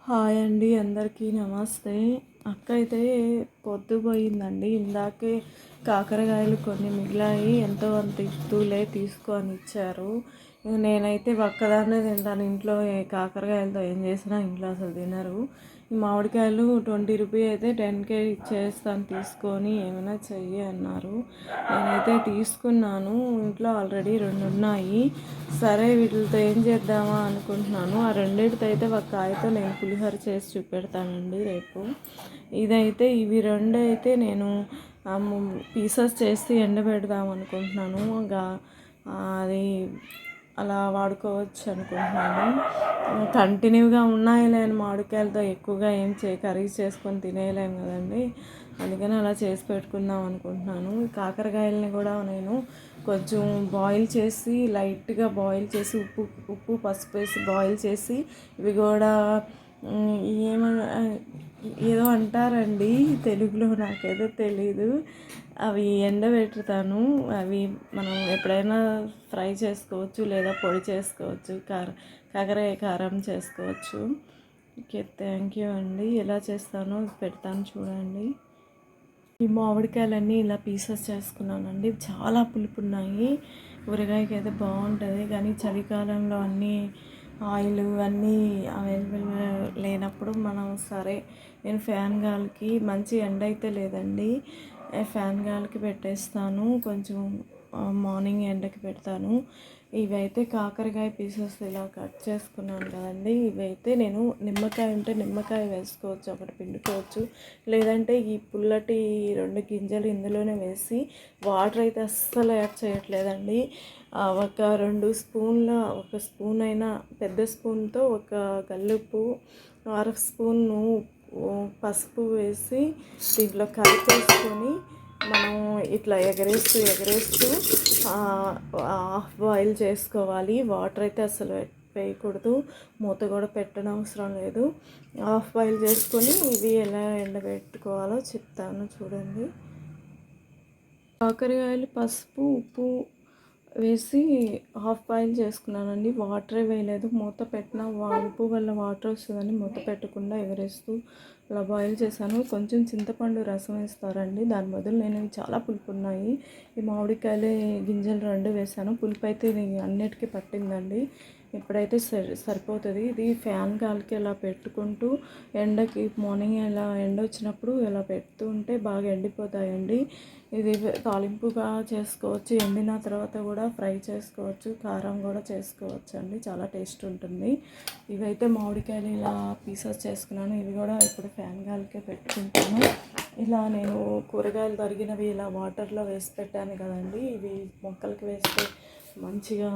Hi అండి, అందరికీ నమస్తే. అక్క అయితే పొద్దుపోయిందండి. ఇందాకే కాకరకాయలు కొన్ని మిగిలాయి, ఎంతో అంత ఇస్తూలే తీసుకొని ఇచ్చారు. నేనైతే ఒక్కదాన్నే తింటాను. ఇంట్లో కాకరకాయలతో ఏం చేసినా ఇంట్లో అసలు తినరు. ఈ మామిడికాయలు 20 రూపీస్ అయితే 10K ఇచ్చేస్తాను, తీసుకొని ఏమైనా చెయ్యి అన్నారు. నేనైతే తీసుకున్నాను. ఇంట్లో ఆల్రెడీ 2 ఉన్నాయి. సరే వీటితో ఏం చేద్దామా అనుకుంటున్నాను. ఆ రెండింటితో అయితే ఒక కాయతో నేను పులిహోర చేసి చూపెడతానండి రేపు. ఇవి రెండు అయితే నేను పీసెస్ చేసి ఎండబెడదాం అనుకుంటున్నాను. ఇంకా అది అలా వాడుకోవచ్చు అనుకుంటున్నాను. కంటిన్యూగా ఉన్నాయిలేని మామిడికాయలతో ఎక్కువగా ఏం కర్రీ చేసుకొని తినేయలేము కదండి. అందుకని అలా చేసి పెట్టుకుందాం అనుకుంటున్నాను. కాకరకాయలని కూడా నేను కొంచెం బాయిల్ చేసి, లైట్గా బాయిల్ చేసి, ఉప్పు పసుపు వేసి బాయిల్ చేసి, ఇవి కూడా ఏదో అంటారండి తెలుగులో, నాకేదో తెలీదు. అవి ఎండబెట్టుతాను. అవి మనం ఎప్పుడైనా ఫ్రై చేసుకోవచ్చు, లేదా పొడి చేసుకోవచ్చు, కాకరకాయ కారం చేసుకోవచ్చు. ఓకే, థ్యాంక్ యూ అండి. ఎలా చేస్తానో పెడతాను చూడండి. ఈ మామిడికాయలన్నీ ఇలా పీసెస్ చేసుకున్నానండి. చాలా పులుపు ఉన్నాయి. ఊరగాయకి అయితే బాగుంటుంది, కానీ చలికాలంలో అన్నీ ఆయిల్ అన్నీ అవైలబుల్ లేనప్పుడు మనం సరే, నేను ఫ్యాన్ గాలికి, మంచి ఎండ అయితే లేదండి, ఫ్యాన్ గాలికి పెట్టేస్తాను. కొంచెం మార్నింగ్ ఎండకి పెడతాను. ఇవైతే కాకరకాయ పీసెస్ ఇలా కట్ చేసుకున్నాను కదండి. ఇవైతే నేను నిమ్మకాయ ఉంటే నిమ్మకాయ వేసుకోవచ్చు, ఒకటి పిండుకోవచ్చు. లేదంటే ఈ పుల్లటి 2 గింజలు ఇందులోనే వేసి, వాటర్ అయితే అస్సలు యాడ్ చేయట్లేదండి. ఒక 2 స్పూన్ల, ఒక స్పూన్ అయినా పెద్ద స్పూన్తో ఒక గల్లుప్పు, 1/2 స్పూను పసుపు వేసి దీంట్లో కలిపేసుకొని మనం ఇట్లా ఎగరేస్తూ హాఫ్ బాయిల్ చేసుకోవాలి. వాటర్ అయితే అసలు వేయకూడదు, మూత కూడా పెట్టడం అవసరం లేదు. హాఫ్ బాయిల్ చేసుకొని ఇవి ఎలా ఎండబెట్టుకోవాలో చెప్తాను చూడండి. కాకరకాయలు పసుపు ఉప్పు వేసి హాఫ్ బాయిల్ చేసుకున్నానండి. వాటరే వేయలేదు, మూత పెట్టిన ఉప్పు వల్ల వాటర్ వస్తుందని మూత పెట్టకుండా ఎగరేస్తూ అలా బాయిల్ చేశాను. కొంచెం చింతపండు రసం వేస్తారండి, దాని బదులు నేను చాలా పులుపు ఉన్నాయి. ఈ మామిడికాయలు గింజలు 2 వేసాను. పులుపు అయితే అన్నిటికీ పట్టిందండి. ఇప్పుడైతే సరిపోతుంది. ఇది ఫ్యాన్ గాలికి ఇలా పెట్టుకుంటూ ఎండకి, మార్నింగ్ ఇలా ఎండ వచ్చినప్పుడు ఇలా పెడుతూ ఉంటే బాగా ఎండిపోతాయండి. ఇది తాలింపుగా చేసుకోవచ్చు, ఎండిన తర్వాత కూడా ఫ్రై చేసుకోవచ్చు, కారం కూడా చేసుకోవచ్చు అండి. చాలా టేస్ట్ ఉంటుంది. ఇవైతే మామిడికాయలు ఇలా పీసెస్ చేసుకున్నాను. ఇవి కూడా ఇప్పుడు ఫ్యాన్ గాలికే పెట్టుకుంటాను. ఇలా నేను కూరగాయలు తరిగినవి ఇలా వాటర్లో వేసి పెట్టాను కదండి. ఇవి మొక్కలకి వేస్తే మంచిగా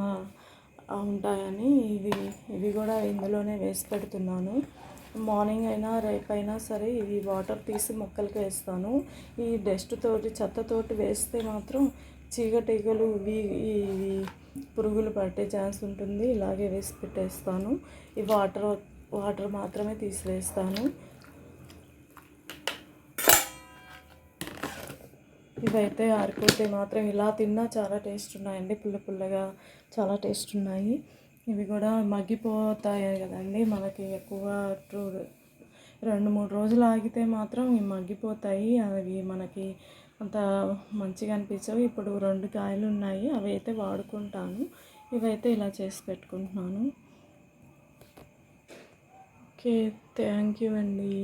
ఉంటాయని ఇవి కూడా ఇందులోనే వేసి పెడుతున్నాను. మార్నింగ్ అయినా రేపైనా సరే ఇవి వాటర్ తీసి మొక్కలకి వేస్తాను. ఈ డస్ట్ తోటి, చెత్తతోటి వేస్తే మాత్రం చీగటీగలు ఇవి పురుగులు పట్టే ఛాన్స్ ఉంటుంది. ఇలాగే వేసి పెట్టేస్తాను. ఈ వాటర్ మాత్రమే తీసివేస్తాను. ఇవైతే ఆరిపోతే మాత్రం ఇలా తిన్నా చాలా టేస్ట్ ఉన్నాయండి. పుల్లగా చాలా టేస్ట్ ఉన్నాయి. ఇవి కూడా మగ్గిపోతాయి కదండి, మనకి ఎక్కువ 2-3 రోజులు ఆగితే మాత్రం ఇవి మగ్గిపోతాయి. అవి మనకి అంత మంచిగా అనిపించవు. ఇప్పుడు 2 కాయలు ఉన్నాయి, అవి అయితే వాడుకుంటాను. ఇవైతే ఇలా చేసి పెట్టుకుంటున్నాను. ఓకే, థ్యాంక్ యూ అండి.